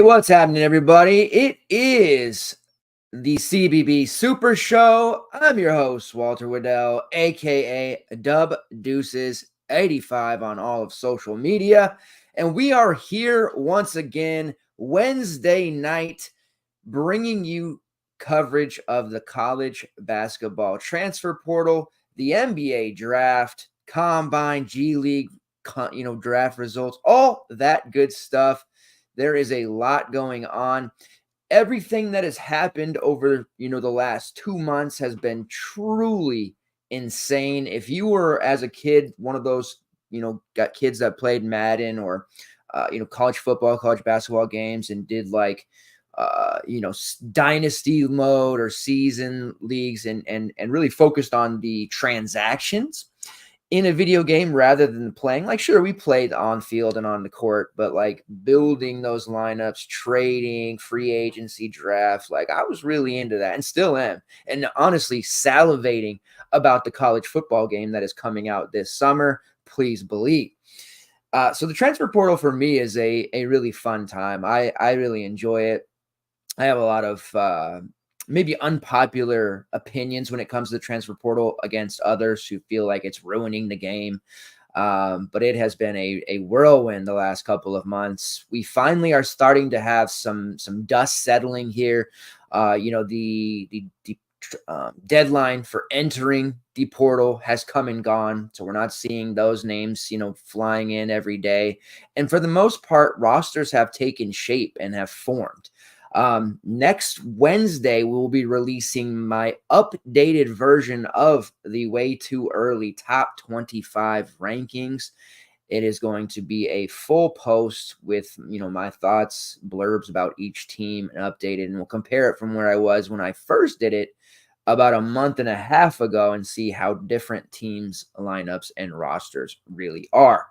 Hey, what's happening, everybody? It is the CBB Super Show. I'm your host, Walter Waddell, aka Dub Deuces 85 on all of social media. And we are here once again, Wednesday night, bringing you coverage of the college basketball transfer portal, the NBA draft, combine, G League, draft results, all that good stuff. There is a lot going on. Everything that has happened over, the last 2 months has been truly insane. If you were, as a kid, one of those, got kids that played Madden or, college football, college basketball games and did dynasty mode or season leagues and really focused on the transactions in a video game rather than playing. Like, sure, we played on field and on the court, but like building those lineups, trading, free agency draft, like I was really into that and still am. And honestly, salivating about the college football game that is coming out this summer, please believe. So the transfer portal for me is a really fun time. I really enjoy it. I have a lot of maybe unpopular opinions when it comes to the transfer portal against others who feel like it's ruining the game. But it has been a whirlwind the last couple of months. We finally are starting to have some dust settling here. The deadline for entering the portal has come and gone. So we're not seeing those names, flying in every day. And for the most part, rosters have taken shape and have formed. Next Wednesday, we'll be releasing my updated version of the way too early top 25 rankings. It is going to be a full post with, my thoughts, blurbs about each team and updated, and we'll compare it from where I was when I first did it about a month and a half ago and see how different teams, lineups, and rosters really are.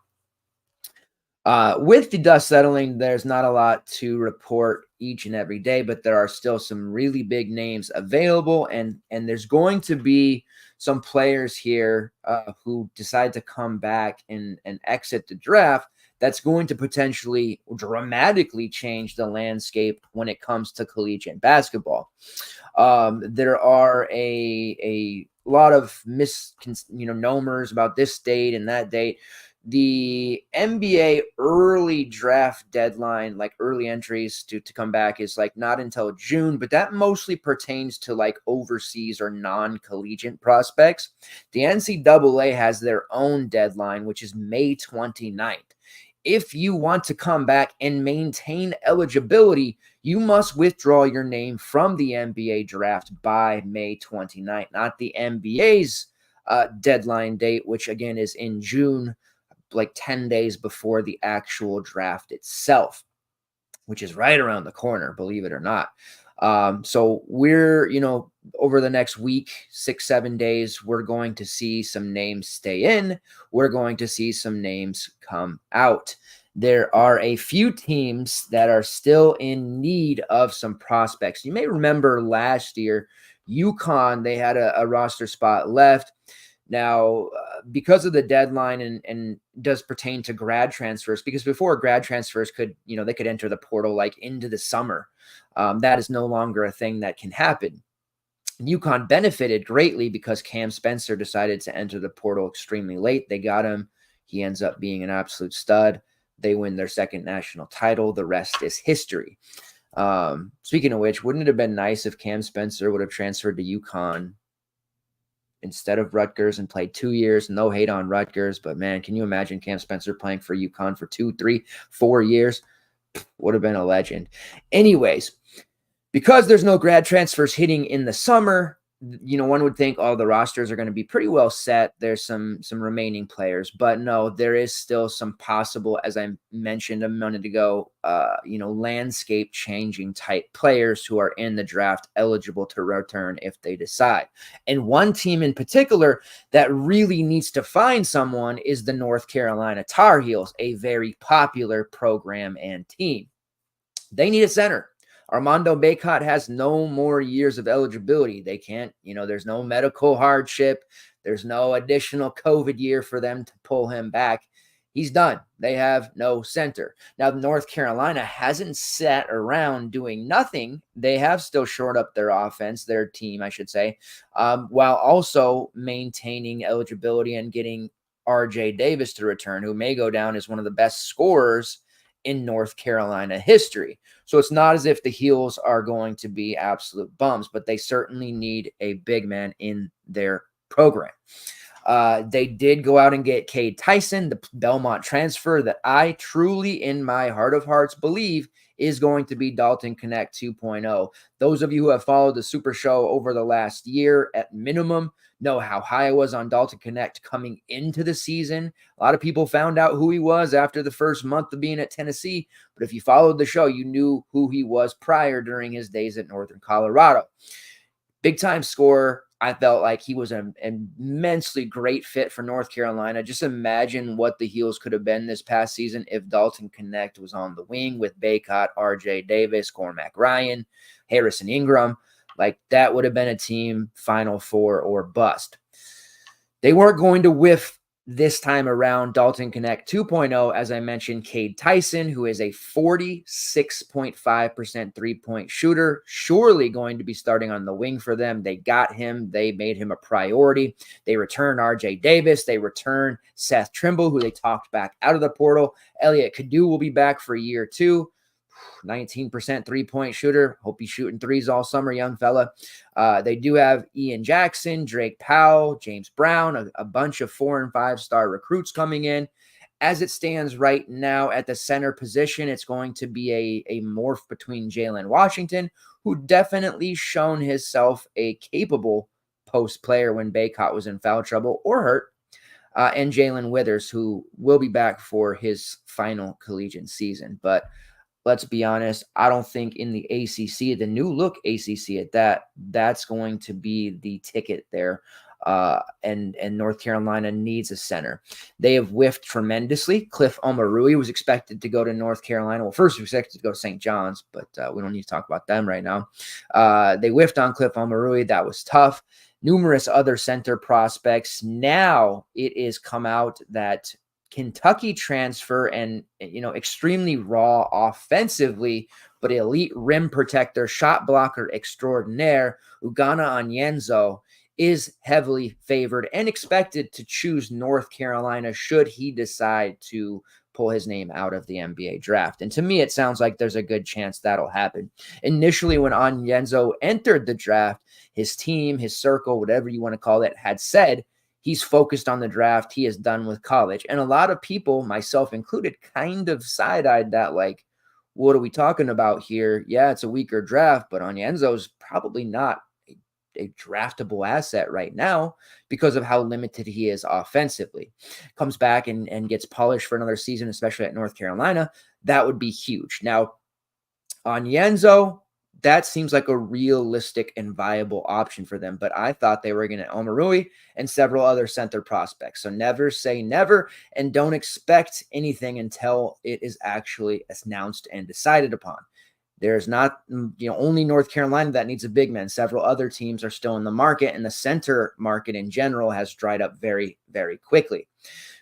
With the dust settling, there's not a lot to report each and every day, but there are still some really big names available, and there's going to be some players here who decide to come back and exit the draft. That's going to potentially dramatically change the landscape when it comes to collegiate basketball. There are a lot of nomers about this date and that date. The NBA early draft deadline, like early entries to come back, is like not until June, but that mostly pertains to like overseas or non-collegiate prospects. The NCAA has their own deadline, which is May 29th. If you want to come back and maintain eligibility, you must withdraw your name from the NBA draft by May 29th, not the NBA's deadline date, which again is in June, like 10 days before the actual draft itself, which is right around the corner, believe it or not. So we're, over the next week, 6-7 days, we're going to see some names stay in. We're going to see some names come out. There are a few teams that are still in need of some prospects. You may remember last year, UConn, they had a roster spot left. Now, because of the deadline and does pertain to grad transfers, because before grad transfers could, they could enter the portal like into the summer. That is no longer a thing that can happen. UConn benefited greatly because Cam Spencer decided to enter the portal extremely late. They got him. He ends up being an absolute stud. They win their second national title. The rest is history. Speaking of which, wouldn't it have been nice if Cam Spencer would have transferred to UConn instead of Rutgers and played 2 years? No hate on Rutgers, but man, can you imagine Cam Spencer playing for UConn for 2, 3, 4 years? Would have been a legend. Anyways, because there's no grad transfers hitting in the summer, one would think, the rosters are going to be pretty well set. There's some remaining players, but no, there is still some possible, as I mentioned a minute ago, landscape changing type players who are in the draft eligible to return if they decide. And one team in particular that really needs to find someone is the North Carolina Tar Heels, a very popular program and team. They need a center. Armando Bacot has no more years of eligibility. They can't, there's no medical hardship. There's no additional COVID year for them to pull him back. He's done. They have no center. Now, North Carolina hasn't sat around doing nothing. They have still shored up their offense, their team, I should say, while also maintaining eligibility and getting RJ Davis to return, who may go down as one of the best scorers in North Carolina history. So it's not as if the Heels are going to be absolute bums, but they certainly need a big man in their program. They did go out and get Cade Tyson, the Belmont transfer that I truly, in my heart of hearts, believe is going to be Dalton Connect 2.0. Those of you who have followed the Super Show over the last year at minimum know how high I was on Dalton Connect coming into the season. A lot of people found out who he was after the first month of being at Tennessee, but if you followed the show, you knew who he was prior during his days at Northern Colorado. Big time scorer. I felt like he was an immensely great fit for North Carolina. Just imagine what the Heels could have been this past season if Dalton Connect was on the wing with Baycott, RJ Davis, Cormac Ryan, Harrison Ingram. Like, that would have been a team Final Four or bust. They weren't going to whiff this time around. Dalton Connect 2.0, as I mentioned, Cade Tyson, who is a 46.5% three-point shooter, surely going to be starting on the wing for them. They got him. They made him a priority. They returned RJ Davis. They returned Seth Trimble, who they talked back out of the portal. Elliot Kadu will be back for year 2. 19% three-point shooter. Hope he's shooting threes all summer, young fella. They do have Ian Jackson, Drake Powell, James Brown, a bunch of 4- and 5-star recruits coming in. As it stands right now at the center position, it's going to be a morph between Jalen Washington, who definitely shown himself a capable post player when Baycott was in foul trouble or hurt, and Jalen Withers, who will be back for his final collegiate season. But let's be honest, I don't think in the ACC, the new look ACC at that's going to be the ticket there. And North Carolina needs a center. They have whiffed tremendously. Cliff Omarui was expected to go to North Carolina. Well, first he was expected to go to St. John's, but we don't need to talk about them right now. They whiffed on Cliff Omarui. That was tough. Numerous other center prospects. Now it is come out that Kentucky transfer and, extremely raw offensively, but elite rim protector, shot blocker extraordinaire, Ugonna Onyenso, is heavily favored and expected to choose North Carolina should he decide to pull his name out of the NBA draft. And to me, it sounds like there's a good chance that'll happen. Initially, when Onyenso entered the draft, his team, his circle, whatever you want to call it, had said he's focused on the draft. He is done with college. And a lot of people, myself included, kind of side-eyed that, like, what are we talking about here? Yeah, it's a weaker draft, but Onyenso's probably not a draftable asset right now because of how limited he is offensively. Comes back and gets polished for another season, especially at North Carolina. That would be huge. Now, Onyenso, that seems like a realistic and viable option for them. But I thought they were going to Omarui and several other center prospects. So never say never, and don't expect anything until it is actually announced and decided upon. There's not, only North Carolina that needs a big man. Several other teams are still in the market, and the center market in general has dried up very, very quickly.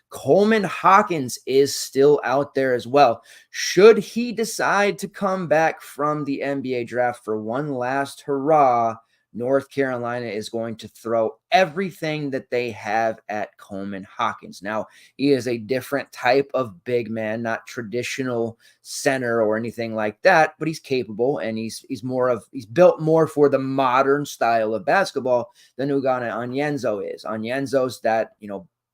Coleman Hawkins is still out there as well. Should he decide to come back from the NBA draft for one last hurrah, North Carolina is going to throw everything that they have at Coleman Hawkins. Now, he is a different type of big man, not traditional center or anything like that, but he's capable, and he's built more for the modern style of basketball than Ugonna Onyenso is. Onyenso's that,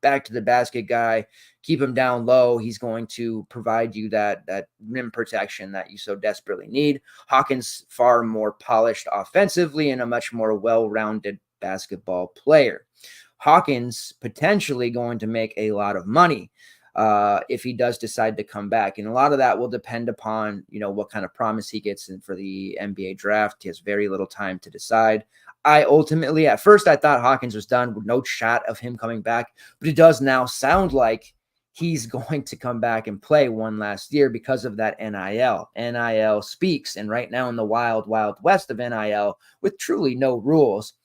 back to the basket guy, keep him down low. He's going to provide you that rim protection that you so desperately need. Hawkins, far more polished offensively and a much more well-rounded basketball player. Hawkins potentially going to make a lot of money if he does decide to come back. And a lot of that will depend upon, what kind of promise he gets in for the NBA draft. He has very little time to decide. At first I thought Hawkins was done with no shot of him coming back, but it does now sound like he's going to come back and play one last year because of that NIL. NIL speaks. And right now in the wild, wild west of NIL with truly no rules,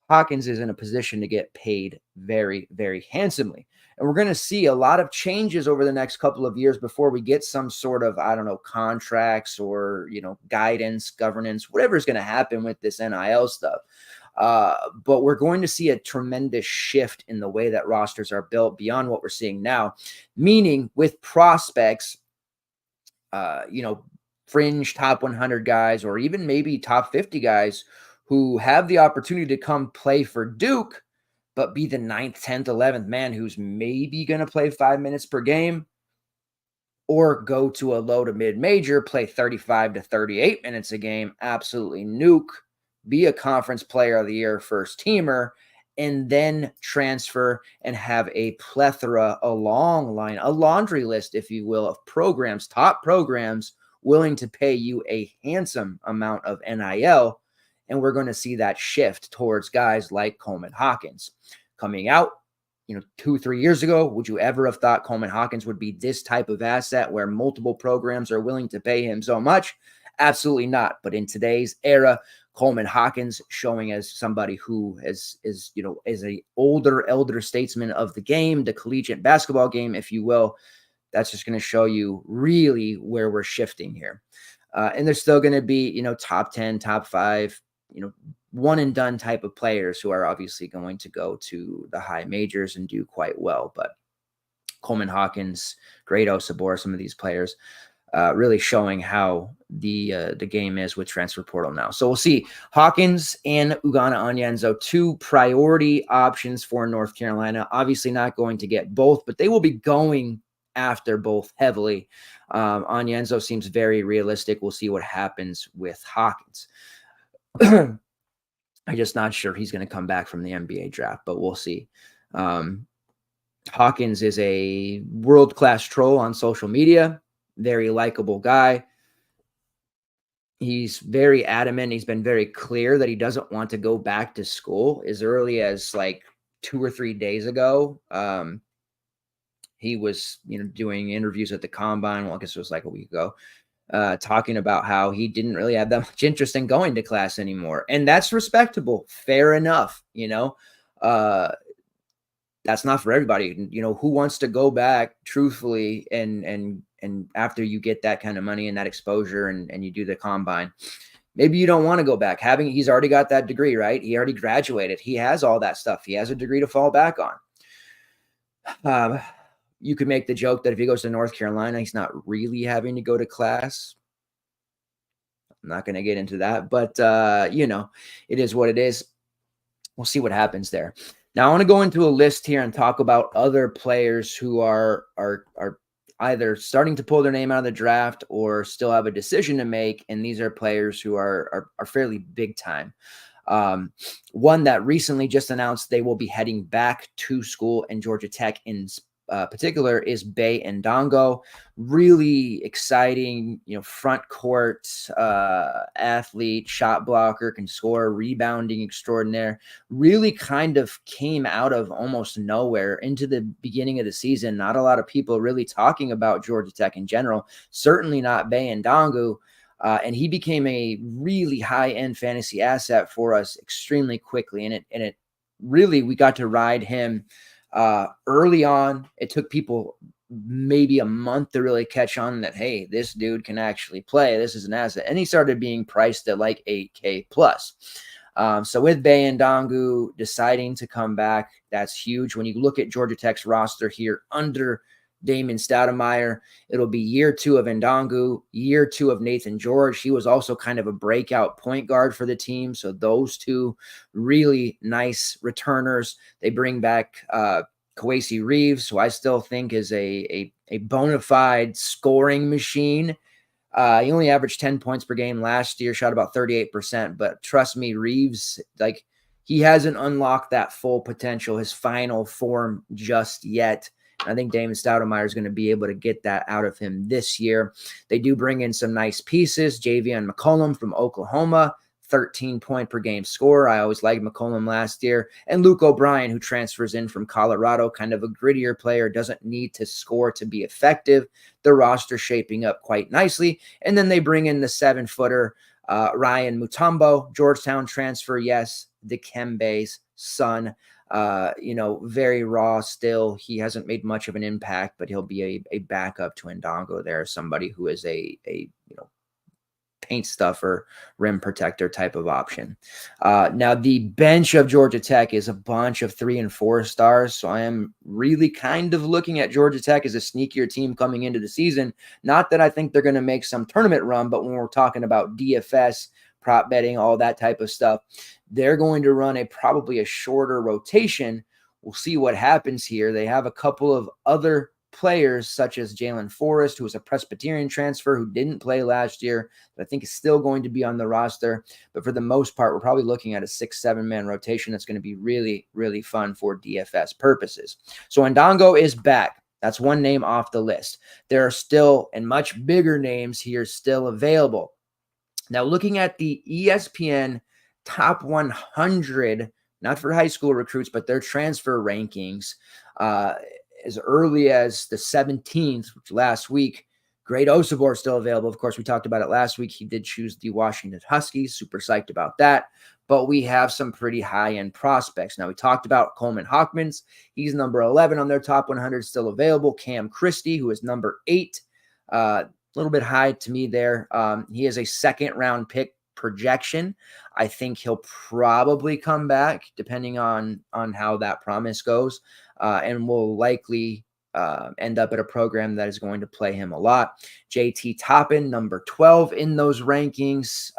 Hawkins is in a position to get paid very, very handsomely. And we're going to see a lot of changes over the next couple of years before we get some sort of, I don't know, contracts or, guidance, governance, whatever is going to happen with this NIL stuff. But we're going to see a tremendous shift in the way that rosters are built beyond what we're seeing now, meaning with prospects, fringe top 100 guys, or even maybe top 50 guys who have the opportunity to come play for Duke, but be the 9th, 10th, 11th man who's maybe going to play 5 minutes per game, or go to a low to mid major, play 35 to 38 minutes a game, absolutely nuke, be a conference player of the year first teamer, and then transfer and have a plethora, a long line, a laundry list, if you will, of programs, top programs willing to pay you a handsome amount of NIL. And we're going to see that shift towards guys like Coleman Hawkins coming out. 2-3 years ago, would you ever have thought Coleman Hawkins would be this type of asset where multiple programs are willing to pay him so much? Absolutely not. But in today's era, Coleman Hawkins showing as somebody who is a older elder statesman of the game, the collegiate basketball game, if you will. That's just going to show you really where we're shifting here. And there's still going to be, top 10, top 5, one and done type of players who are obviously going to go to the high majors and do quite well. But Coleman Hawkins, Grado, Sabor, some of these players really showing how the game is with transfer portal now. So we'll see. Hawkins and Ugonna Onyenso, 2 priority options for North Carolina. Obviously not going to get both, but they will be going after both heavily. Onyenso seems very realistic. We'll see what happens with Hawkins. I'm just not sure he's going to come back from the NBA draft, but we'll see. Hawkins is a world-class troll on social media, very likable guy. He's very adamant. He's been very clear that he doesn't want to go back to school. As early as like 2 or 3 days ago, he was, doing interviews at the Combine. Well, I guess it was like a week ago, talking about how he didn't really have that much interest in going to class anymore. And that's respectable. Fair enough. That's not for everybody. Who wants to go back truthfully and after you get that kind of money and that exposure and you do the Combine, maybe you don't want to go back. He's already got that degree, right? He already graduated. He has all that stuff. He has a degree to fall back on. You could make the joke that if he goes to North Carolina, he's not really having to go to class. I'm not going to get into that, but it is what it is. We'll see what happens there. Now I want to go into a list here and talk about other players who are either starting to pull their name out of the draft or still have a decision to make. And these are players who are fairly big time. One that recently just announced they will be heading back to school in Georgia Tech in particular is Bae Ndongo. Really exciting, front court athlete, shot blocker, can score, rebounding extraordinaire. Really kind of came out of almost nowhere into the beginning of the season. Not a lot of people really talking about Georgia Tech in general, certainly not Bae Ndongo. And he became a really high-end fantasy asset for us extremely quickly. And it really, we got to ride him early on. It took people maybe a month to really catch on that, hey, this dude can actually play. This is an asset. And he started being priced at like $8K plus. So with Bae Ndongo deciding to come back, that's huge. When you look at Georgia Tech's roster here under Damon Stoudemire, it'll be year 2 of Ndongo, year 2 of Nathan George. He was also kind of a breakout point guard for the team. So those 2 really nice returners. They bring back Kawasi Reeves, who I still think is a bona fide scoring machine. He only averaged 10 points per game last year, shot about 38%. But trust me, Reeves, he hasn't unlocked that full potential, his final form just yet. I think Damon Stoudemire is going to be able to get that out of him this year. They do bring in some nice pieces. Javion McCollum from Oklahoma, 13-point per game scorer. I always liked McCollum last year. And Luke O'Brien, who transfers in from Colorado, kind of a grittier player, doesn't need to score to be effective. The roster shaping up quite nicely. And then they bring in the 7-footer, Ryan Mutombo, Georgetown transfer, yes, Dikembe's son. very raw still. He hasn't made much of an impact, but he'll be a backup to Ndongo there, somebody who is a paint stuffer, rim protector type of option. Now, the bench of Georgia Tech is a bunch of 3 and 4 stars. So I am really kind of looking at Georgia Tech as a sneakier team coming into the season. Not that I think they're going to make some tournament run, but when we're talking about DFS, prop betting, all that type of stuff, they're going to run probably a shorter rotation. We'll see what happens here. They have a couple of other players such as Jalen Forrest, who was a Presbyterian transfer who didn't play last year, but I think is still going to be on the roster. But for the most part, we're probably looking at a 6-7 man rotation that's going to be really, really fun for DFS purposes. So Ndongo is back. That's one name off the list. There are still and much bigger names here still available. Now, looking at the ESPN top 100, not for high school recruits, but their transfer rankings, as early as the 17th, which last week, Great Osibor still available. Of course, we talked about it last week. He did choose the Washington Huskies. Super psyched about that. But we have some pretty high-end prospects. Now, we talked about Coleman Hawkmans. He's number 11 on their top 100, still available. Cam Christie, who is number 8. A little bit high to me there. He is a second-round pick projection. I think he'll probably come back, depending on how that promise goes. And will likely end up at a program that is going to play him a lot. JT Toppin, number 12 in those rankings.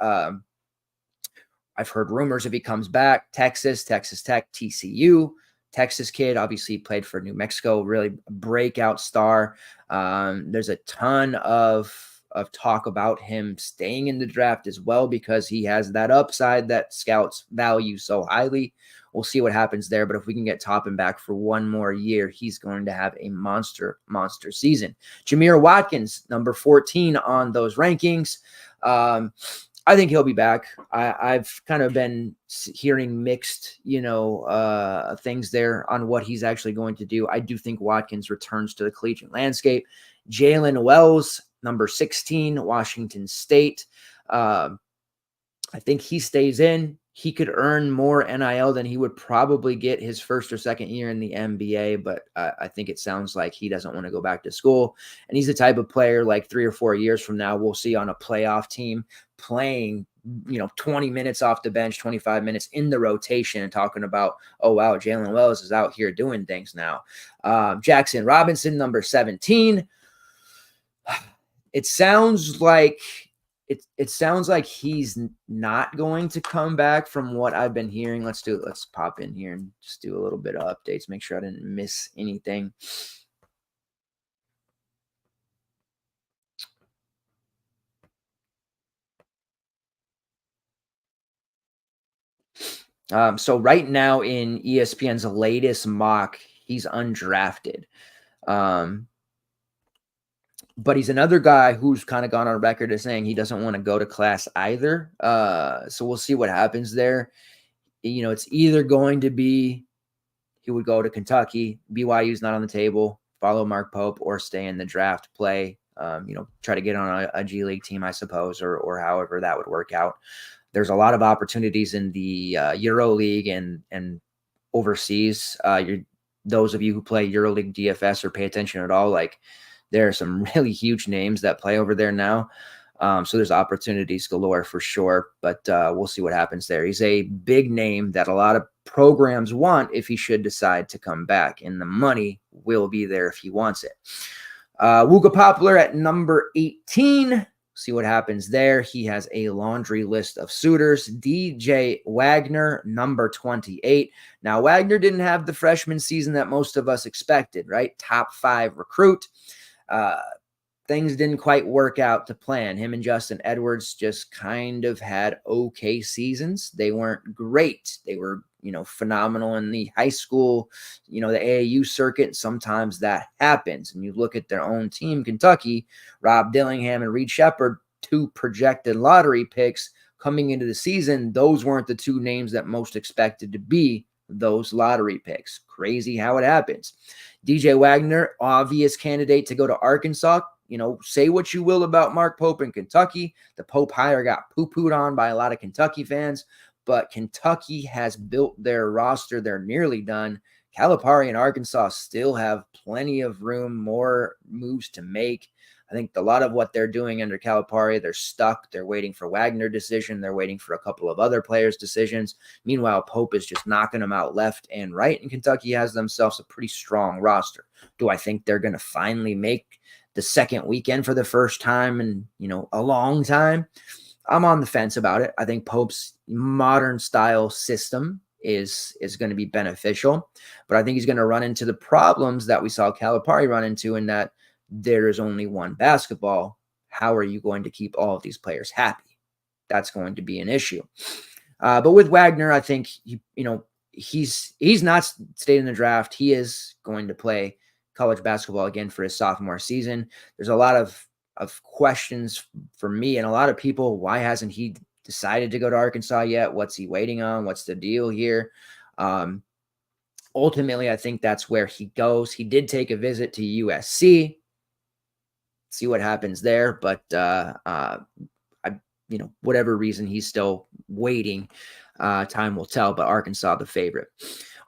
I've heard rumors if he comes back, Texas Tech, TCU. Texas kid, obviously played for New Mexico, really breakout star. There's a ton of talk about him staying in the draft as well because he has that upside that scouts value so highly. We'll see what happens there, but if we can get Toppin back for one more year, he's going to have a monster season. Jameer Watkins, number 14 on those rankings. I think he'll be back. I've kind of been hearing mixed, things there on what he's actually going to do. I do think Watkins returns to the collegiate landscape. Jalen Wells, number 16, Washington State. I think he stays in. He could earn more NIL than he would probably get his first or second year in the NBA, but I think it sounds like he doesn't want to go back to school. And he's the type of player like 3 or 4 years from now, we'll see on a playoff team playing, 20 minutes off the bench, 25 minutes in the rotation and talking about, oh, wow, Jalen Wells is out here doing things now. Jackson Robinson, number 17. It sounds like he's not going to come back from what I've been hearing. Let's pop in here and just do a little bit of updates, make sure I didn't miss anything. So right now in ESPN's latest mock, he's undrafted. But he's another guy who's kind of gone on record as saying he doesn't want to go to class either. So we'll see what happens there. It's either going to be he would go to Kentucky, BYU's not on the table, follow Mark Pope, or stay in the draft, play, try to get on a G League team, I suppose, or however that would work out. There's a lot of opportunities in the Euro League and overseas. Those of you who play EuroLeague DFS or pay attention at all, there are some really huge names that play over there now. So there's opportunities galore for sure, but we'll see what happens there. He's a big name that a lot of programs want if he should decide to come back, and the money will be there if he wants it. Wooga Poplar at number 18. See what happens there. He has a laundry list of suitors. DJ Wagner, number 28. Now, Wagner didn't have the freshman season that most of us expected, right? Top 5 recruit. Things didn't quite work out to plan. Him and Justin Edwards just kind of had okay seasons. They weren't great. They were, phenomenal in the high school, the AAU circuit. Sometimes that happens. And you look at their own team, Kentucky, Rob Dillingham and Reed Shepard, 2 projected lottery picks coming into the season. Those weren't the 2 names that most expected to be those lottery picks. Crazy how it happens. DJ Wagner, obvious candidate to go to Arkansas. Say what you will about Mark Pope in Kentucky. The Pope hire got poo-pooed on by a lot of Kentucky fans, but Kentucky has built their roster. They're nearly done. Calipari and Arkansas still have plenty of room, more moves to make. I think a lot of what they're doing under Calipari, they're stuck. They're waiting for Wagner decision. They're waiting for a couple of other players' decisions. Meanwhile, Pope is just knocking them out left and right, and Kentucky has themselves a pretty strong roster. Do I think they're going to finally make the second weekend for the first time in, a long time? I'm on the fence about it. I think Pope's modern style system is going to be beneficial, but I think he's going to run into the problems that we saw Calipari run into, in that there is only one basketball. How are you going to keep all of these players happy? That's going to be an issue. But with Wagner, I think he's not stayed in the draft. He is going to play college basketball again for his sophomore season. There's a lot of questions for me and a lot of people. Why hasn't he decided to go to Arkansas yet? What's he waiting on? What's the deal here? Ultimately, I think that's where he goes. He did take a visit to USC. See what happens there, but whatever reason he's still waiting, time will tell. But Arkansas the favorite.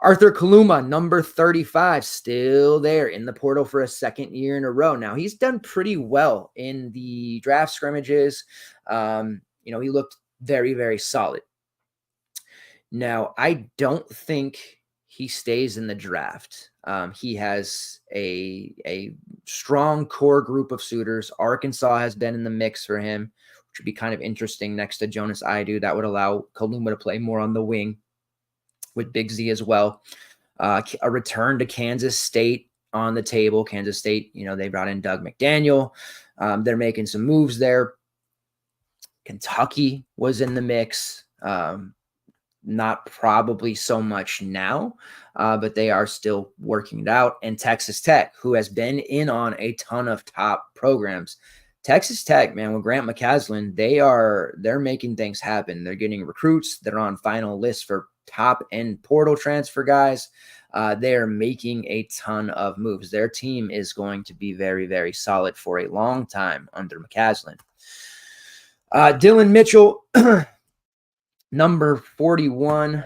Arthur Kaluma, number 35, still there in the portal for a second year in a row. Now, he's done pretty well in the draft scrimmages. He looked very, very solid. Now, I don't think he stays in the draft. He has a strong core group of suitors. Arkansas has been in the mix for him, which would be kind of interesting next to Jonas Idu. That would allow Kaluma to play more on the wing with Big Z as well. A return to Kansas State on the table. Kansas State, they brought in Doug McDaniel. They're making some moves there. Kentucky was in the mix. Not probably so much now, but they are still working it out. And Texas Tech, who has been in on a ton of top programs. Texas Tech, man, with Grant McCaslin, they're making things happen. They're getting recruits. They're on final lists for top end portal transfer guys. They are making a ton of moves. Their team is going to be very, very solid for a long time under McCaslin. Dylan Mitchell, number 41.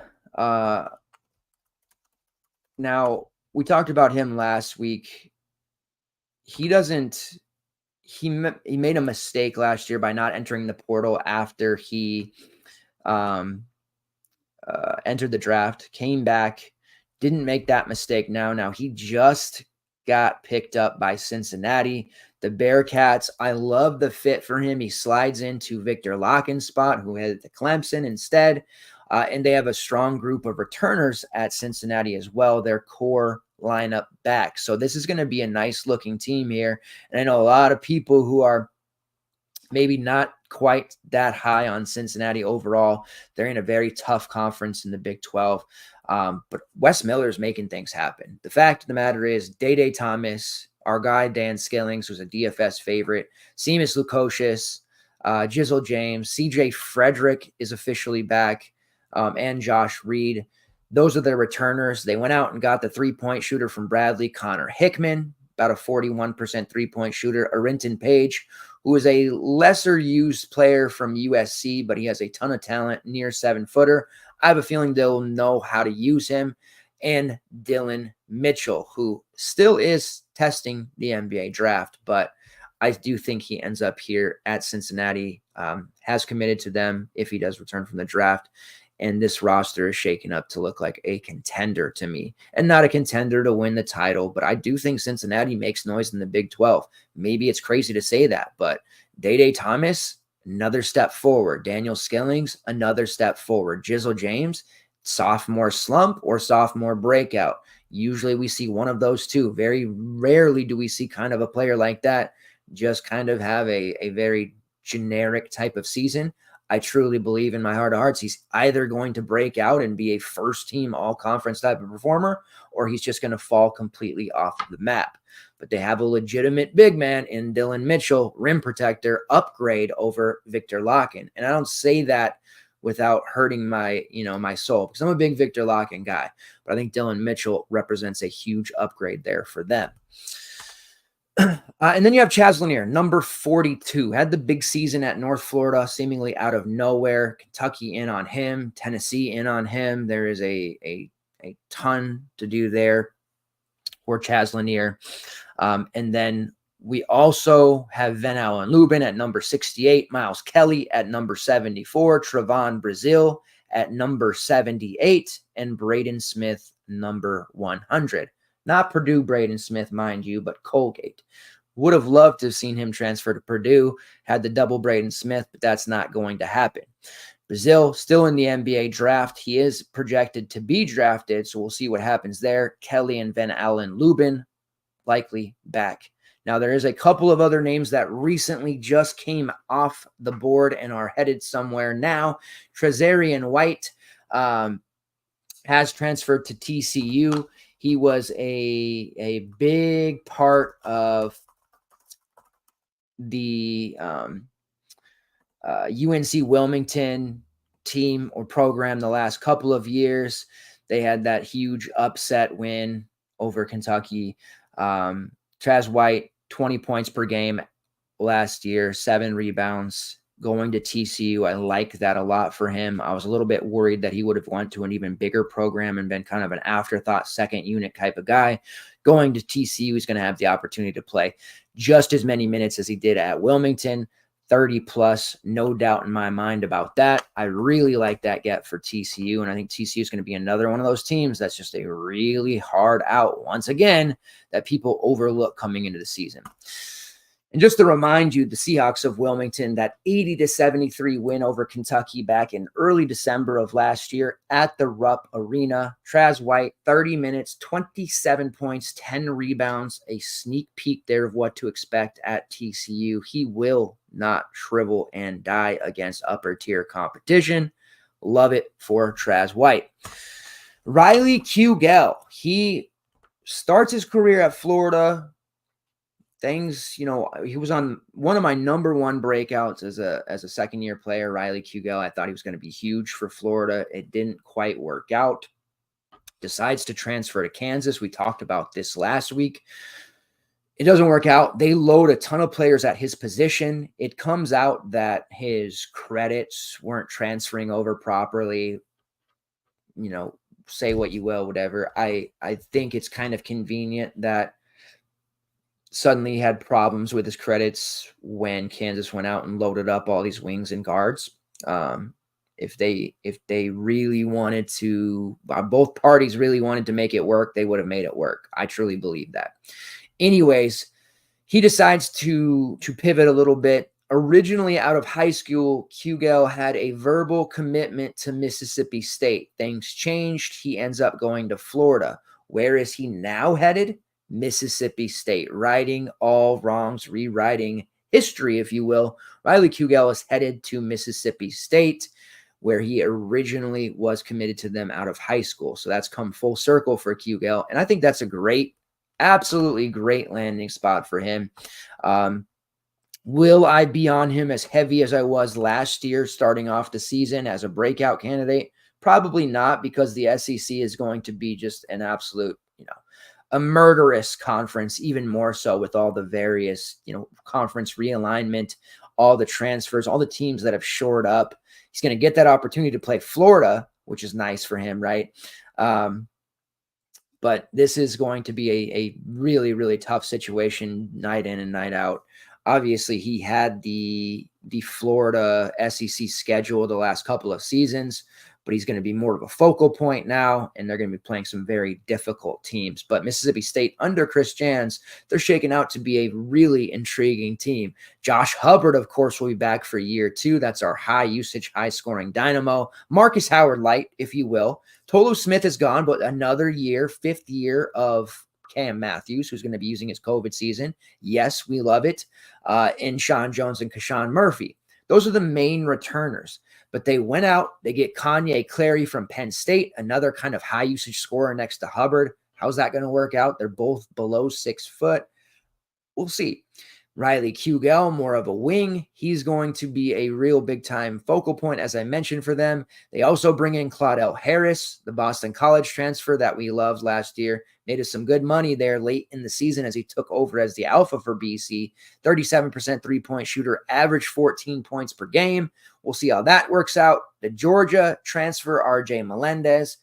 Now, we talked about him last week. He made a mistake last year by not entering the portal after he entered the draft, came back, didn't make that mistake now. He just got picked up by Cincinnati. The Bearcats, I love the fit for him. He slides into Victor Locken's spot, who headed to Clemson instead. And they have a strong group of returners at Cincinnati as well, their core lineup back. So this is going to be a nice looking team here. And I know a lot of people who are maybe not quite that high on Cincinnati overall. They're in a very tough conference in the Big 12. But Wes Miller is making things happen. The fact of the matter is, Day Thomas, our guy Dan Skillings, who's a DFS favorite, Seamus Lukosius, Jizzle James, CJ Frederick is officially back, and Josh Reed. Those are their returners. They went out and got the three-point shooter from Bradley, Connor Hickman, about a 41% three-point shooter, Arinton Page, who is a lesser-used player from USC, but he has a ton of talent, near 7-footer. I have a feeling they'll know how to use him. And Dylan Mitchell, who still is testing the NBA draft, but I do think he ends up here at Cincinnati, has committed to them if he does return from the draft. And this roster is shaken up to look like a contender to me, and not a contender to win the title. But I do think Cincinnati makes noise in the Big 12. Maybe it's crazy to say that, but Day Thomas, another step forward. Daniel Skillings, another step forward. Jizzle James, sophomore slump or sophomore breakout. Usually we see one of those two. Very rarely do we see kind of a player like that just kind of have a very generic type of season. I truly believe in my heart of hearts he's either going to break out and be a first-team all-conference type of performer, or he's just going to fall completely off the map. But they have a legitimate big man in Dylan Mitchell, rim protector, upgrade over Victor Locken. And I don't say that without hurting my soul, because I'm a big Victor Locken guy. But I think Dylan Mitchell represents a huge upgrade there for them. And then you have Chaz Lanier, number 42, had the big season at North Florida, seemingly out of nowhere. Kentucky in on him, Tennessee in on him. There is a ton to do there for Chaz Lanier. And then we also have Van Allen Lubin at number 68, Miles Kelly at number 74, Trevon Brazil at number 78, and Braden Smith, number 100. Not Purdue Braden Smith, mind you, but Colgate. Would have loved to have seen him transfer to Purdue, had the double Braden Smith, but that's not going to happen. Brazil still in the NBA draft. He is projected to be drafted, so we'll see what happens there. Kelly and Van Allen Lubin likely back. Now, there is a couple of other names that recently just came off the board and are headed somewhere now. Trezarian White has transferred to TCU. He was a big part of the UNC Wilmington team or program the last couple of years. They had that huge upset win over Kentucky. Traz White, 20 points per game last year, 7 rebounds, going to TCU. I like that a lot for him. I was a little bit worried that he would have went to an even bigger program and been kind of an afterthought, second unit type of guy. Going to TCU, he's going to have the opportunity to play just as many minutes as he did at Wilmington, 30 plus, no doubt in my mind about that. I really like that get for TCU, and I think TCU is going to be another one of those teams that's just a really hard out, once again, that people overlook coming into the season. And just to remind you, the Seahawks of Wilmington, that 80-73 win over Kentucky back in early December of last year at the Rupp Arena. Traz White, 30 minutes, 27 points, 10 rebounds, a sneak peek there of what to expect at TCU. He will not shrivel and die against upper tier competition. Love it for Traz White. Riley Kugel, he starts his career at Florida. Things, he was on one of my number one breakouts as a second-year player, Riley Kugel. I thought he was going to be huge for Florida. It didn't quite work out. Decides to transfer to Kansas. We talked about this last week. It doesn't work out. They load a ton of players at his position. It comes out that his credits weren't transferring over properly. Say what you will, whatever. I think it's kind of convenient that suddenly he had problems with his credits when Kansas went out and loaded up all these wings and guards. If they really wanted to, both parties really wanted to make it work, they would have made it work. I truly believe that. Anyways, he decides to pivot a little bit. Originally out of high school, Kugel had a verbal commitment to Mississippi State. Things changed. He ends up going to Florida. Where is he now headed? Mississippi State, righting all wrongs, rewriting history, if you will. Riley Kugel is headed to Mississippi State, where he originally was committed to them out of high school. So that's come full circle for Kugel. And I think that's a great, absolutely great landing spot for him. Will I be on him as heavy as I was last year, starting off the season as a breakout candidate? Probably not, because the SEC is going to be just an absolute, a murderous conference, even more so with all the various, conference realignment, all the transfers, all the teams that have shored up. He's going to get that opportunity to play Florida, which is nice for him, right? But this is going to be a really, really tough situation night in and night out. Obviously, he had the Florida SEC schedule the last couple of seasons, but he's going to be more of a focal point now, and they're going to be playing some very difficult teams. But Mississippi State under Chris Jans, they're shaking out to be a really intriguing team. Josh Hubbard, of course, will be back for year 2. That's our high-usage, high-scoring dynamo. Marcus Howard light, if you will. Tolu Smith is gone, but another year, 5th year of Cam Matthews, who's going to be using his COVID season. Yes, we love it. And Sean Jones and Kashawn Murphy. Those are the main returners. But they went out, they get Kanye Clary from Penn State, another kind of high usage scorer next to Hubbard. How's that going to work out? They're both below 6 foot. We'll see. Riley Kugel, more of a wing. He's going to be a real big-time focal point, as I mentioned, for them. They also bring in Claudell Harris, the Boston College transfer that we loved last year. Made us some good money there late in the season as he took over as the alpha for BC. 37% three-point shooter, average 14 points per game. We'll see how that works out. The Georgia transfer, RJ Melendez,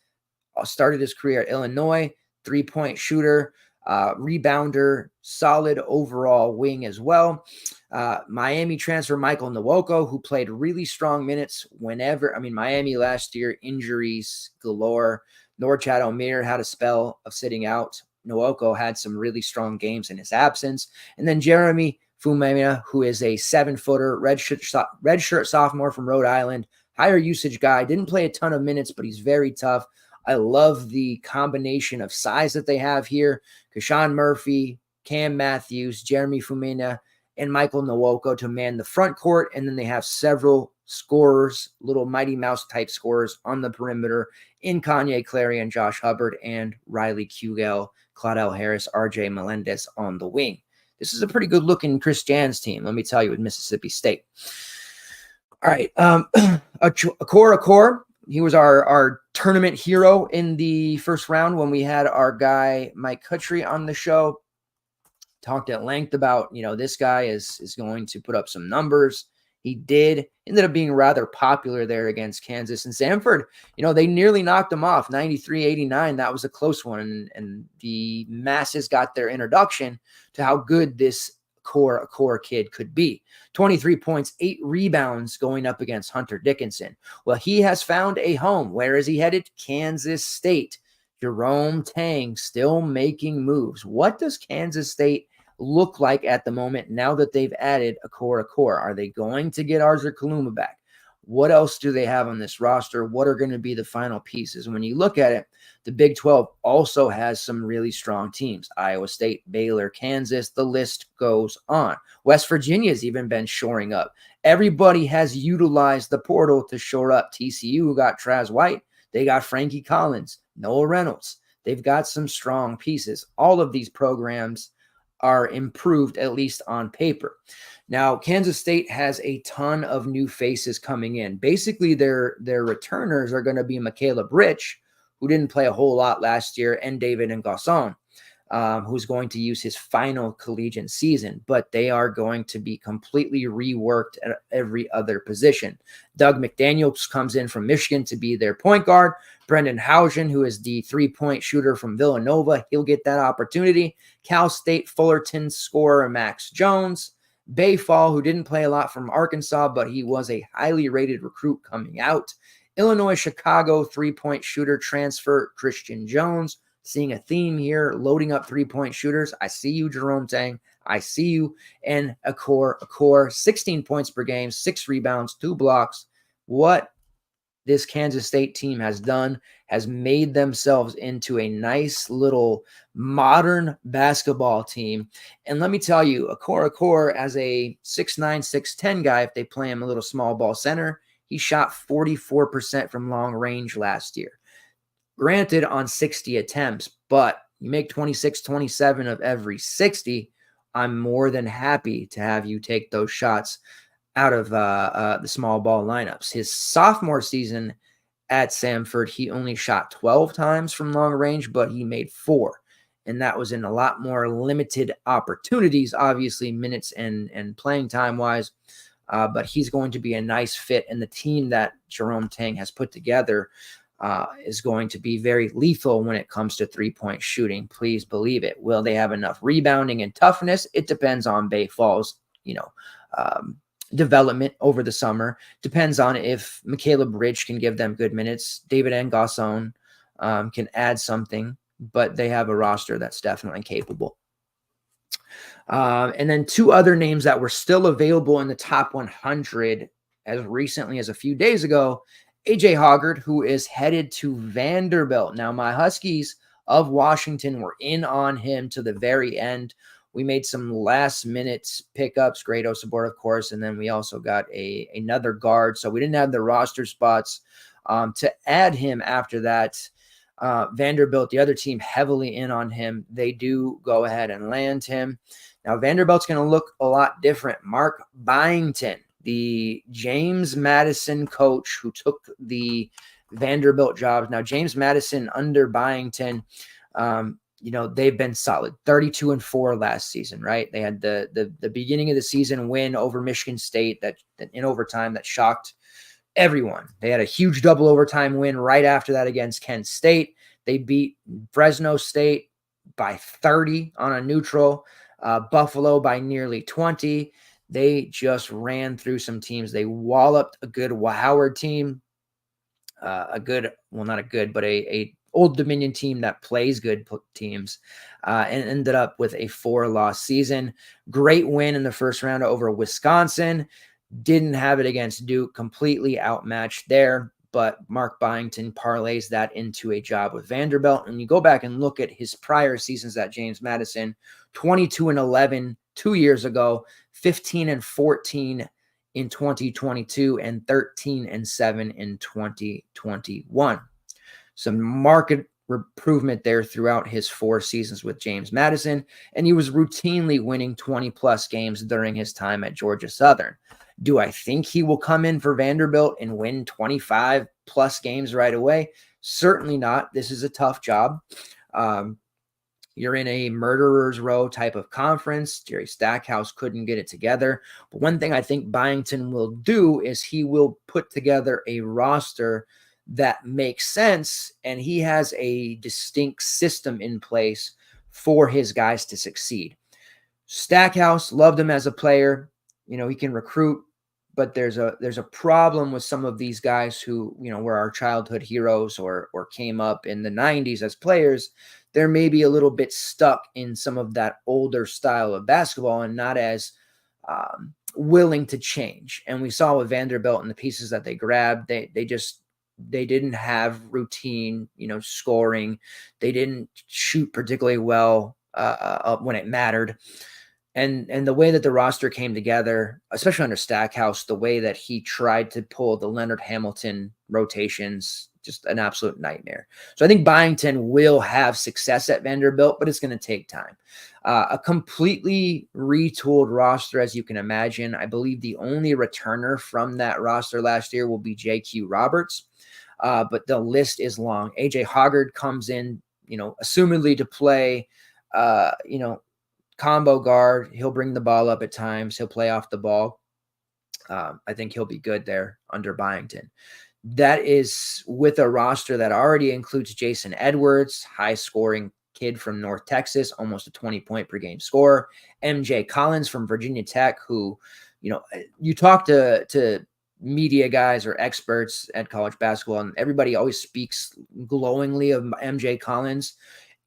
started his career at Illinois, three-point shooter, rebounder, solid overall wing as well. Miami transfer Michael Nwoko, who played really strong minutes whenever. Miami last year, injuries galore. Norchad Omier had a spell of sitting out. Nwoko had some really strong games in his absence. And then Jeremy Fumena, who is a 7-footer, redshirt sophomore from Rhode Island, higher usage guy. Didn't play a ton of minutes, but he's very tough. I love the combination of size that they have here. Kashawn Murphy, Cam Matthews, Jeremy Fumena, and Michael Nwoko to man the front court. And then they have several scorers, little Mighty Mouse type scorers on the perimeter in Kanye Clary and Josh Hubbard and Riley Kugel, Claudell Harris, RJ Melendez on the wing. This is a pretty good looking Chris Jans team, let me tell you, with Mississippi State. All right. Akor. He was our tournament hero in the first round when we had our guy Mike Kutry on the show. Talked at length about, this guy is going to put up some numbers. He did. Ended up being rather popular there against Kansas and Samford. They nearly knocked him off, 93-89. That was a close one, and the masses got their introduction to how good this core kid could be. 23 points, 8 rebounds going up against Hunter Dickinson. Well, he has found a home. Where is he headed? Kansas State. Jerome Tang still making moves. What does Kansas State look like at the moment now that they've added Akor? Are they going to get Arthur Kaluma back? What else do they have on this roster? What are going to be the final pieces? When you look at it, the Big 12 also has some really strong teams. Iowa State, Baylor, Kansas, the list goes on. West Virginia's even been shoring up. Everybody has utilized the portal to shore up. TCU got Traz White. They got Frankie Collins, Noah Reynolds. They've got some strong pieces. All of these programs are improved, at least on paper. Now, Kansas State has a ton of new faces coming in. Basically, their returners are going to be Caleb Rich, who didn't play a whole lot last year, and David Ngasson, who's going to use his final collegiate season. But they are going to be completely reworked at every other position. Doug McDaniels comes in from Michigan to be their point guard. Brendan Hougen, who is the three-point shooter from Villanova, he'll get that opportunity. Cal State Fullerton scorer Max Jones. Bayfall, who didn't play a lot from Arkansas, but he was a highly rated recruit coming out. Illinois Chicago three-point shooter transfer Christian Jones. Seeing a theme here, loading up three-point shooters. I see you, Jerome Tang. I see you. And Akor, 16 points per game, 6 rebounds, 2 blocks. What this Kansas State team has done has made themselves into a nice little modern basketball team. And let me tell you, Akor as a 6'9", 6'10" guy, if they play him a little small ball center, he shot 44% from long range last year. Granted, on 60 attempts, but you make 26, 27 of every 60. I'm more than happy to have you take those shots out of the small ball lineups. His sophomore season at Samford, he only shot 12 times from long range, but he made 4. And that was in a lot more limited opportunities, obviously minutes and playing time wise. But he's going to be a nice fit. And the team that Jerome Tang has put together is going to be very lethal when it comes to three-point shooting. Please believe it. Will they have enough rebounding and toughness? It depends on Bay Falls, development over the summer. Depends on if Caleb Rich can give them good minutes. David Ngasson can add something, but they have a roster that's definitely capable. And then 2 other names that were still available in the top 100 as recently as a few days ago. AJ Hoggard, who is headed to Vanderbilt. Now, my Huskies of Washington were in on him to the very end. We made some last-minute pickups, Grado Sabor, of course, and then we also got another guard. So we didn't have the roster spots to add him after that. Vanderbilt, the other team, heavily in on him. They do go ahead and land him. Now, Vanderbilt's going to look a lot different. Mark Byington, the James Madison coach who took the Vanderbilt jobs. Now, James Madison under Byington, they've been solid. 32-4 last season, right? They had the beginning of the season win over Michigan State that in overtime that shocked everyone. They had a huge double overtime win right after that against Kent State. They beat Fresno State by 30 on a neutral, Buffalo by nearly 20. They just ran through some teams. They walloped a good Howard team, not a good, but a Old Dominion team that plays good teams, and ended up with a 4-loss season. Great win in the first round over Wisconsin. Didn't have it against Duke, completely outmatched there, but Mark Byington parlays that into a job with Vanderbilt. And you go back and look at his prior seasons at James Madison, 22-11 2 years ago, 15-14 in 2022, and 13-7 in 2021. Some market improvement there throughout his 4 seasons with James Madison, and he was routinely winning 20-plus games during his time at Georgia Southern. Do I think he will come in for Vanderbilt and win 25-plus games right away? Certainly not. This is a tough job. You're in a murderer's row type of conference. Jerry Stackhouse couldn't get it together. But one thing I think Byington will do is he will put together a roster that makes sense, and he has a distinct system in place for his guys to succeed. Stackhouse loved him as a player. He can recruit, but there's a problem with some of these guys who, were our childhood heroes or came up in the 90s as players. They're maybe a little bit stuck in some of that older style of basketball and not as willing to change. And we saw with Vanderbilt and the pieces that they grabbed, they didn't have routine, scoring. They didn't shoot particularly well when it mattered. And the way that the roster came together, especially under Stackhouse, the way that he tried to pull the Leonard Hamilton rotations, just an absolute nightmare. So I think Byington will have success at Vanderbilt, but it's going to take time. A completely retooled roster, as you can imagine. I believe the only returner from that roster last year will be J.Q. Roberts. But the list is long. A.J. Hoggard comes in, assumedly to play, combo guard. He'll bring the ball up at times. He'll play off the ball. I think he'll be good there under Byington. That is with a roster that already includes Jason Edwards, high-scoring kid from North Texas, almost a 20-point per game scorer. M.J. Collins from Virginia Tech, who, you talk to media guys or experts at college basketball, and everybody always speaks glowingly of M.J. Collins.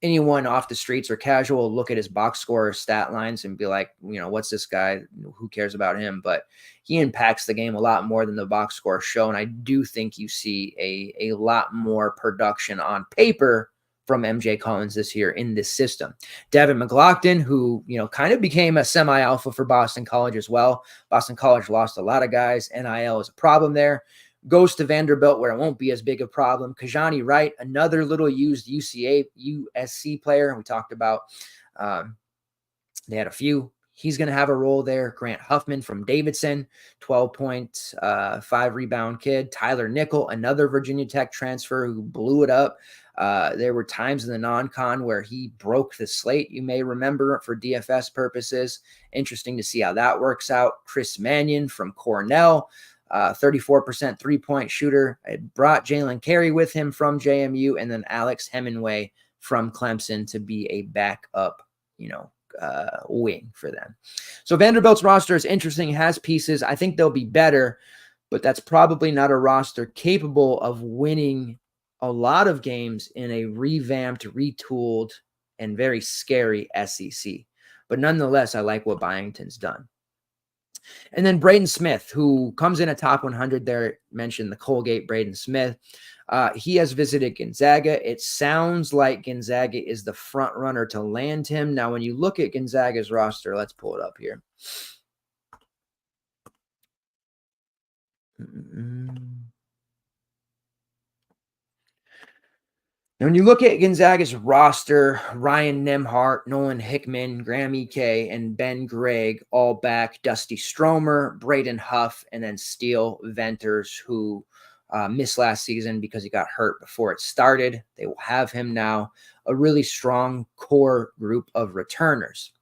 Anyone off the streets or casual will look at his box score or stat lines and be like, what's this guy? Who cares about him? But he impacts the game a lot more than the box score show. And I do think you see a lot more production on paper from MJ Collins this year in this system. Devin McLaughlin, who, kind of became a semi-alpha for Boston College as well. Boston College lost a lot of guys. NIL is a problem there. Goes to Vanderbilt where it won't be as big a problem. Kajani Wright, another little used USC player. We talked about they had a few. He's going to have a role there. Grant Huffman from Davidson, 12.5 rebound kid. Tyler Nickel, another Virginia Tech transfer who blew it up. There were times in the non-con where he broke the slate, you may remember, for DFS purposes. Interesting to see how that works out. Chris Mannion from Cornell, 34% three-point shooter. I brought Jalen Carey with him from JMU, and then Alex Hemingway from Clemson to be a backup, wing for them. So Vanderbilt's roster is interesting, has pieces. I think they'll be better, but that's probably not a roster capable of winning a lot of games in a revamped, retooled, and very scary SEC. But nonetheless, I like what Byington's done. And then Braden Smith, who comes in a top 100 there, mentioned the Colgate Braden Smith. He has visited Gonzaga. It sounds like Gonzaga is the front runner to land him. Now, when you look at Gonzaga's roster, let's pull it up here. When you look at Gonzaga's roster, Ryan Nemhart, Nolan Hickman, Graham Ike, and Ben Gregg all back. Dusty Stromer, Braden Huff, and then Steele Venters, who missed last season because he got hurt before it started. They will have him now. A really strong core group of returners.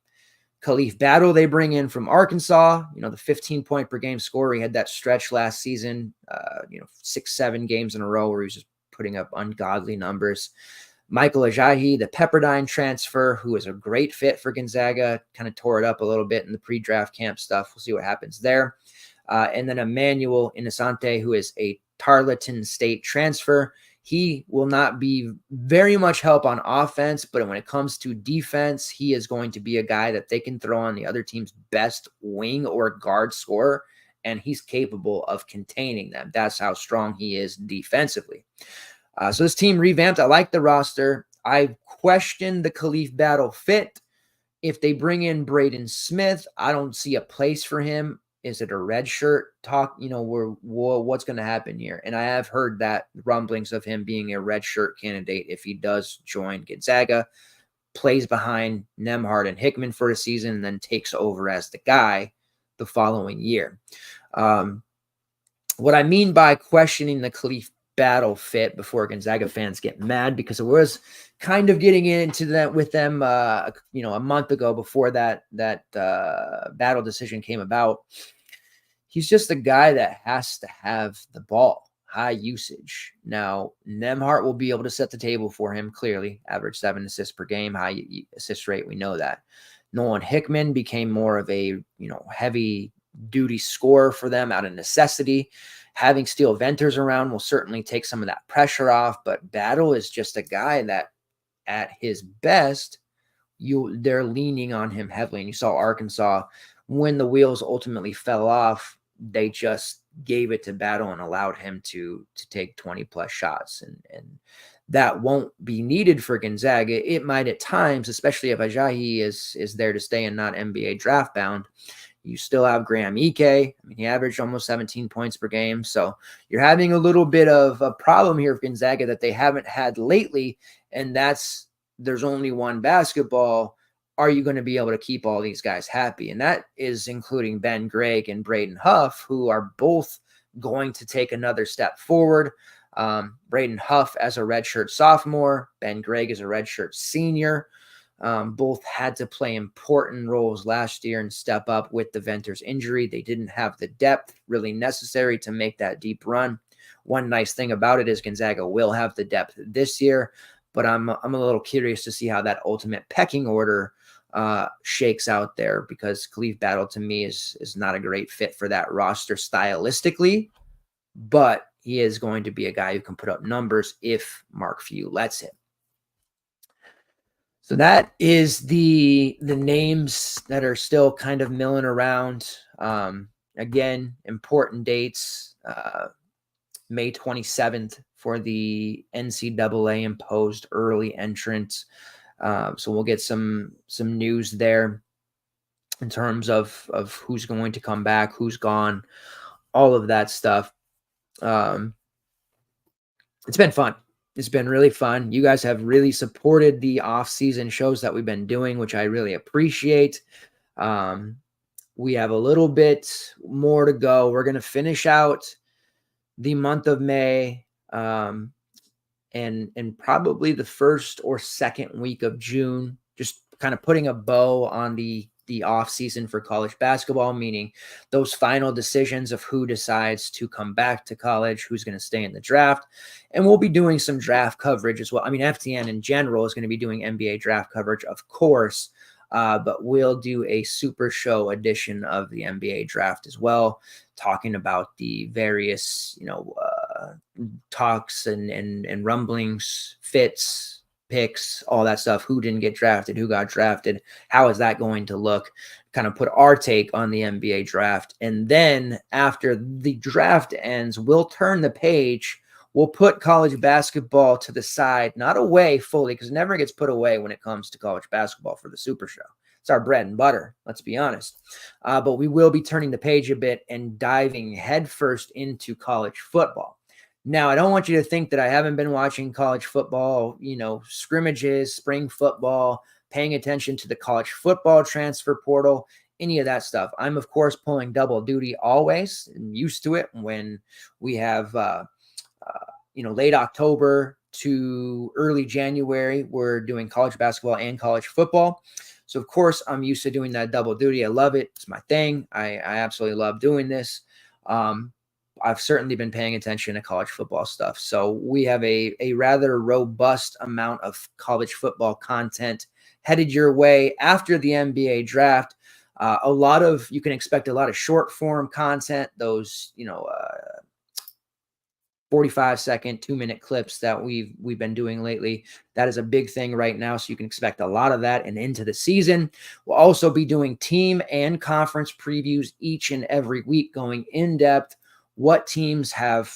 Khalif Battle they bring in from Arkansas, the 15-point per game scorer. He had that stretch last season, 6-7 games in a row where he was just putting up ungodly numbers. Michael Ajayi, the Pepperdine transfer, who is a great fit for Gonzaga, kind of tore it up a little bit in the pre-draft camp stuff. We'll see what happens there. And then Emmanuel Innocente, who is a Tarleton State transfer. He will not be very much help on offense, but when it comes to defense, he is going to be a guy that they can throw on the other team's best wing or guard scorer, and he's capable of containing them. That's how strong he is defensively. So this team revamped. I like the roster. I question the Khalif Battle fit. If they bring in Braden Smith, I don't see a place for him. Is it a red shirt talk? What's going to happen here? And I have heard that rumblings of him being a red shirt candidate if he does join Gonzaga, plays behind Nemhart and Hickman for a season, and then takes over as the guy the following year. What I mean by questioning the Khalif Battle fit before Gonzaga fans get mad, because it was kind of getting into that with them, a month ago before that Battle decision came about. He's just a guy that has to have the ball, high usage. Now, Nemhart will be able to set the table for him, clearly. Average 7 assists per game, high assist rate, we know that. Nolan Hickman became more of a, heavy-duty scorer for them out of necessity. Having Steele Venters around will certainly take some of that pressure off, but Battle is just a guy that, at his best, they're leaning on him heavily. And you saw Arkansas, when the wheels ultimately fell off, they just gave it to Battle and allowed him to take 20-plus shots. And that won't be needed for Gonzaga. It might at times, especially if Ajayi is there to stay and not NBA draft bound. You still have Graham Ike. He averaged almost 17 points per game. So you're having a little bit of a problem here with Gonzaga that they haven't had lately, and that's there's only one basketball. Are you going to be able to keep all these guys happy? And that is including Ben Gregg and Braden Huff, who are both going to take another step forward. Braden Huff as a redshirt sophomore, Ben Gregg as a redshirt senior. Both had to play important roles last year and step up with the Venters injury. They didn't have the depth really necessary to make that deep run. One nice thing about it is Gonzaga will have the depth this year, but I'm a little curious to see how that ultimate pecking order shakes out there, because Khalif Battle to me is not a great fit for that roster stylistically, but he is going to be a guy who can put up numbers if Mark Few lets him. So that is the names that are still kind of milling around. Again, important dates. May 27th for the NCAA imposed early entrance. So we'll get some news there in terms of who's going to come back, who's gone, all of that stuff. It's been fun. It's been really fun. You guys have really supported the off-season shows that we've been doing, which I really appreciate. We have a little bit more to go. We're going to finish out the month of May, and probably the first or second week of June, just kind of putting a bow on the off season for college basketball, meaning those final decisions of who decides to come back to college, who's going to stay in the draft. And we'll be doing some draft coverage as well. FTN in general is going to be doing NBA draft coverage, of course, but we'll do a super show edition of the NBA draft as well, talking about the various, talks and rumblings, fits, picks, all that stuff, who didn't get drafted, who got drafted, how is that going to look, kind of put our take on the NBA draft. And then after the draft ends, we'll turn the page. We'll put college basketball to the side, not away fully, because it never gets put away when it comes to college basketball for the Super Show. It's our bread and butter, let's be honest. But we will be turning the page a bit and diving headfirst into college football. Now, I don't want you to think that I haven't been watching college football, scrimmages, spring football, paying attention to the college football transfer portal, any of that stuff. I'm, of course, pulling double duty always. I'm used to it when we have, late October to early January, we're doing college basketball and college football. So, of course, I'm used to doing that double duty. I love it. It's my thing. I absolutely love doing this. I've certainly been paying attention to college football stuff. So we have a rather robust amount of college football content headed your way after the NBA draft. You can expect a lot of short form content, those, 45-second, 2-minute clips that we've been doing lately. That is a big thing right now. So you can expect a lot of that and into the season. We'll also be doing team and conference previews each and every week, going in depth, what teams have,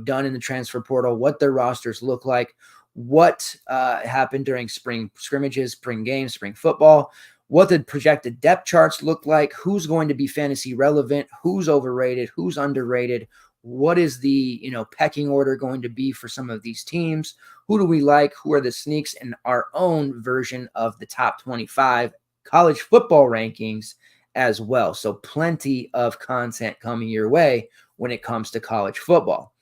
done in the transfer portal, what their rosters look like, what happened during spring scrimmages, spring games, spring football, what the projected depth charts look like, who's going to be fantasy relevant, who's overrated, who's underrated, what is the, pecking order going to be for some of these teams, who do we like, who are the sneaks, and our own version of the top 25 college football rankings as well. So plenty of content coming your way when it comes to college football.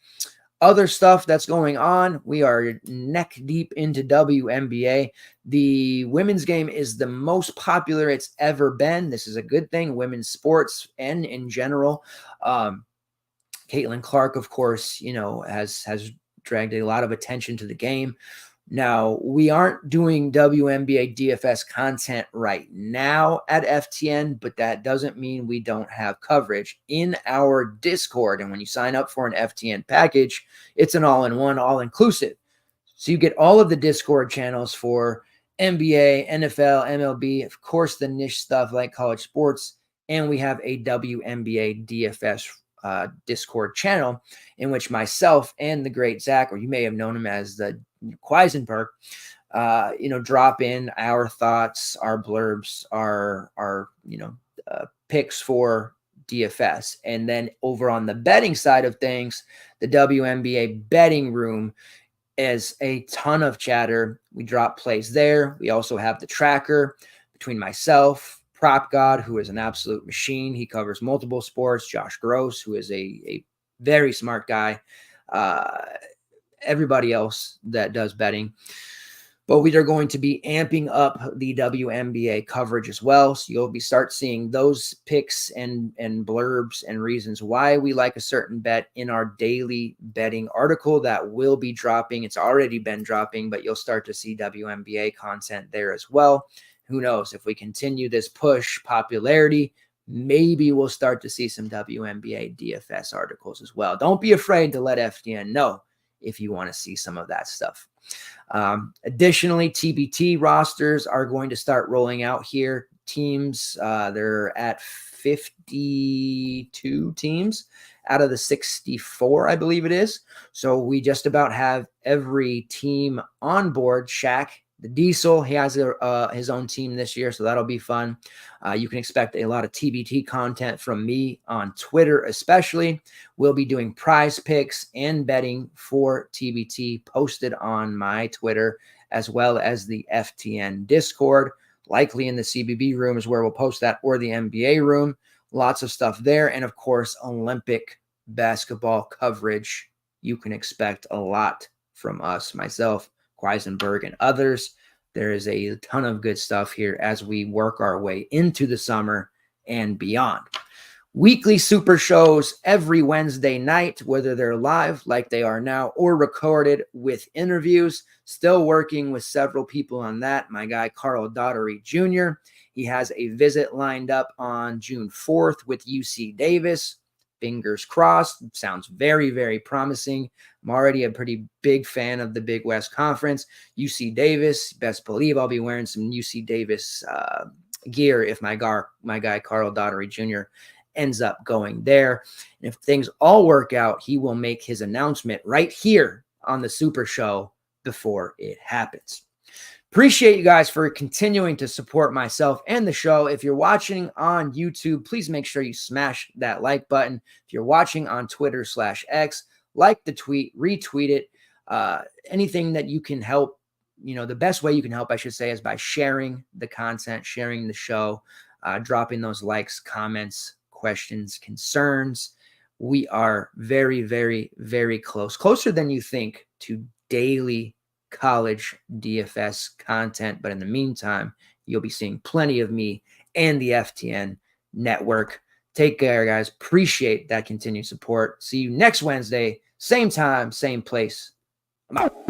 Other stuff that's going on, we are neck deep into WNBA. The women's game is the most popular it's ever been. This is a good thing, women's sports and in general. Caitlin Clark, of course, has dragged a lot of attention to the game. Now, we aren't doing WNBA DFS content right now at FTN, but that doesn't mean we don't have coverage in our Discord. And when you sign up for an FTN package, it's an all-in-one, all-inclusive. So you get all of the Discord channels for NBA, NFL, MLB, of course, the niche stuff like college sports, and we have a WNBA DFS Discord channel in which myself and the great Zach, or you may have known him as the Queisenberg, drop in our thoughts, our blurbs, our picks for DFS. And then over on the betting side of things, the WNBA betting room is a ton of chatter. We drop plays there. We also have the tracker between myself, Prop God, who is an absolute machine. He covers multiple sports. Josh Gross, who is a very smart guy. Everybody else that does betting. But we are going to be amping up the WNBA coverage as well. So you'll start seeing those picks and blurbs and reasons why we like a certain bet in our daily betting article that will be dropping. It's already been dropping, but you'll start to see WNBA content there as well. Who knows, if we continue this push popularity, maybe we'll start to see some WNBA DFS articles as well. Don't be afraid to let FDN know if you want to see some of that stuff. Additionally, TBT rosters are going to start rolling out here. Teams, they're at 52 teams out of the 64, I believe it is. So we just about have every team on board. Shaq, the Diesel, he has his own team this year, so that'll be fun. You can expect a lot of TBT content from me on Twitter especially. We'll be doing prize picks and betting for TBT posted on my Twitter as well as the FTN Discord. Likely in the CBB room is where we'll post that, or the NBA room. Lots of stuff there. And, of course, Olympic basketball coverage. You can expect a lot from us, myself, Queisenberg, and others. There is a ton of good stuff here as we work our way into the summer and beyond. Weekly super shows every Wednesday night, whether they're live like they are now or recorded with interviews. Still working with several people on that. My guy, Carl Daughtery Jr., he has a visit lined up on June 4th with UC Davis. Fingers crossed. Sounds very, very promising. I'm already a pretty big fan of the Big West Conference. UC Davis, best believe I'll be wearing some UC Davis gear if my guy Carl Daughtery Jr. ends up going there. And if things all work out, he will make his announcement right here on the Super Show before it happens. Appreciate you guys for continuing to support myself and the show. If you're watching on YouTube, please make sure you smash that like button. If you're watching on Twitter/X, like the tweet, retweet it. Anything that you can help, the best way you can help, I should say, is by sharing the content, sharing the show, dropping those likes, comments, questions, concerns. We are very, very, very closer than you think to daily college DFS content. But in the meantime, you'll be seeing plenty of me and the FTN network. Take care, guys. Appreciate that continued support. See you next Wednesday, same time, same place. I'm out.